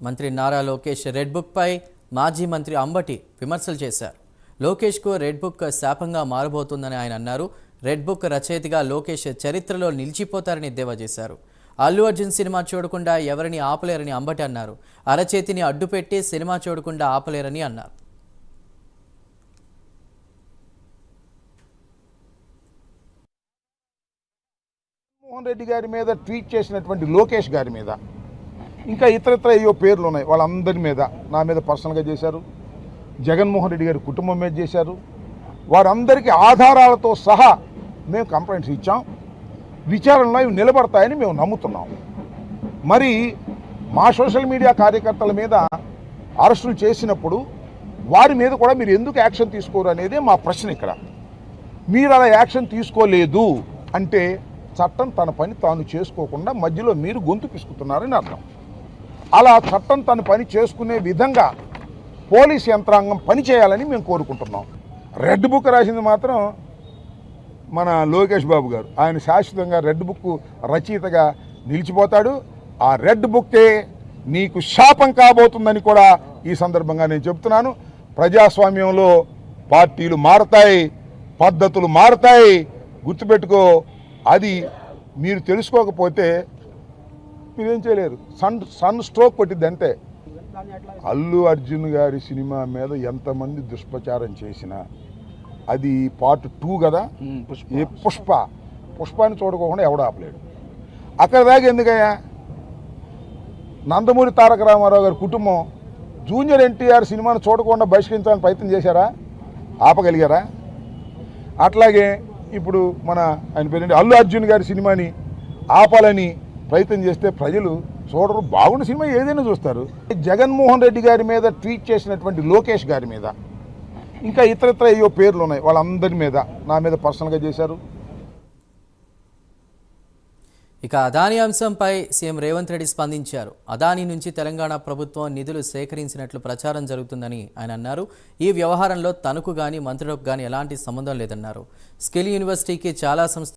మంత్రి Nara Lokesh red book పై మాజీ మంత్రి అంబటి విమర్శలు చేశారు. లోకేష్కు రెడ్ బుక్ శాపంగా మారబోతుందని ఆయన అన్నారు. రెడ్ బుక్ రచయితగా లోకేష్ చరిత్రలో నిలిచిపోతారని ఎద్దేవా చేశారు. అల్లు అర్జున్ సినిమా చూడకుండా ఎవరిని ఆపలేరని అంబటి అన్నారు. అరచేతిని అడ్డుపెట్టి సినిమా చూడకుండా ఆపలేరని అన్నారు. మోహన్ రెడ్డి గారి మీద ట్వీట్ చేసినటువంటి లోకేష్ గారి మీద ఇంకా ఇతరత్ర ఏవో పేర్లు ఉన్నాయి. వాళ్ళందరి మీద నా మీద పర్సనల్గా చేశారు, జగన్మోహన్ రెడ్డి గారి కుటుంబం మీద చేశారు. వారందరికీ ఆధారాలతో సహా మేము కంప్లైంట్స్ ఇచ్చాం. విచారణలో ఇవి నిలబడతాయని మేము నమ్ముతున్నాం. మరి మా సోషల్ మీడియా కార్యకర్తల మీద అరెస్టులు చేసినప్పుడు వారి మీద కూడా మీరు ఎందుకు యాక్షన్ తీసుకోరు అనేది మా ప్రశ్న. ఇక్కడ మీరు అలా యాక్షన్ తీసుకోలేదు అంటే చట్టం తన పని తాను చేసుకోకుండా మధ్యలో మీరు గొంతు పిసుకుతున్నారని అర్థం. అలా చట్టం తన పని చేసుకునే విధంగా పోలీస్ యంత్రాంగం పనిచేయాలని మేము కోరుకుంటున్నాం. రెడ్ బుక్ రాసింది మాత్రం మన లోకేష్ బాబు గారు. ఆయన శాశ్వతంగా రెడ్ బుక్ రచయితగా నిలిచిపోతాడు. ఆ రెడ్ బుక్కే నీకు శాపం కాబోతుందని కూడా ఈ సందర్భంగా నేను చెప్తున్నాను. ప్రజాస్వామ్యంలో పార్టీలు మారతాయి, పద్ధతులు మారతాయి, గుర్తుపెట్టుకో. అది మీరు తెలుసుకోకపోతే మీరేం చేయలేరు. సన్ స్ట్రోక్ కొట్టిద్ది అంతే. అల్లు అర్జున్ గారి సినిమా మీద ఎంతమంది దుష్ప్రచారం చేసినా అది పార్ట్ 2 కదా. ఏ పుష్పాన్ని చూడకోకుండా ఎవడు ఆపలేడు. అక్కడ దాకా ఎందుకయ్యా? నందమూరి తారక రామారావు గారి కుటుంబం జూనియర్ ఎన్టీఆర్ సినిమాను చూడకుండా బహిష్కరించాలని ప్రయత్నం చేశారా? ఆపగలిగారా? అట్లాగే ఇప్పుడు ఆయన పేరేంటి అల్లు అర్జున్ గారి సినిమాని ఆపాలని ప్రయత్నం చేస్తే ప్రజలు చూడరు. బాగున్న సినిమా ఏదైనా చూస్తారు. జగన్మోహన్ రెడ్డి గారి మీద ట్వీట్ చేసినటువంటి లోకేష్ గారి మీద ఇంకా ఇతరత్ర ఏవో పేర్లు ఉన్నాయి. వాళ్ళందరి మీద నా మీద పర్సనల్గా చేశారు. ఇక అదానీ అంశంపై సీఎం రేవంత్ రెడ్డి స్పందించారు. అదానీ నుంచి తెలంగాణ ప్రభుత్వం నిధులు సేకరించినట్లు ప్రచారం జరుగుతుందని ఆయన అన్నారు. ఈ వ్యవహారంలో తనకు గాని మంత్రులకు గాని ఎలాంటి సంబంధం లేదన్నారు. స్కిల్ యూనివర్సిటీకి చాలా సంస్థ